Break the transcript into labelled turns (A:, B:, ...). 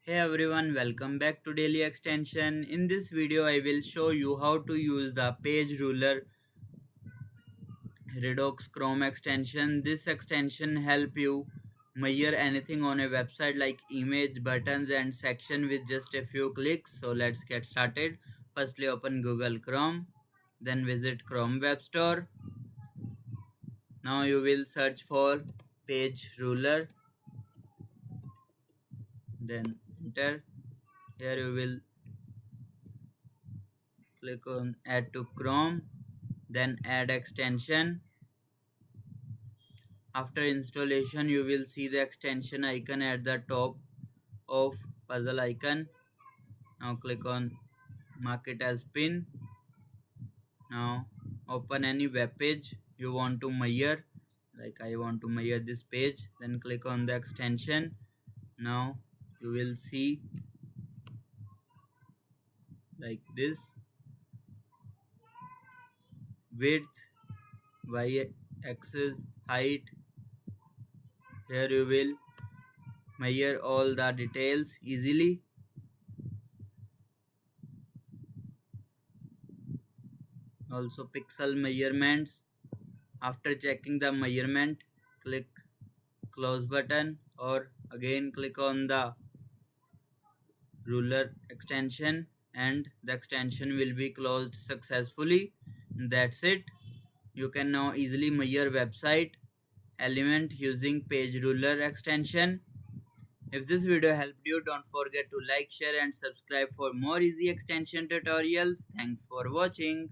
A: Hey everyone, welcome back to Daily Extension. In this video, I will show you how to use the Page Ruler Redux Chrome extension. This extension help you measure anything on a website like image, buttons and section with just a few clicks. So let's get started. Firstly, open Google Chrome, then visit Chrome Web Store. Now you will search for Page Ruler, then enter. Here you will click on add to Chrome, then add extension. After installation you will see the extension icon at the top of puzzle icon. Now click on mark it as pin. Now open any web page you want to measure, like I want to measure this page, then click on the extension. Now you will see like this: width, y axis, height. Here you will measure all the details easily. Also pixel measurements. After checking the measurement, click close button or again click on the ruler extension and the extension will be closed successfully. That's it. You can now easily measure website element using Page Ruler extension. If this video helped you, don't forget to like, share and subscribe for more easy extension tutorials. Thanks for watching.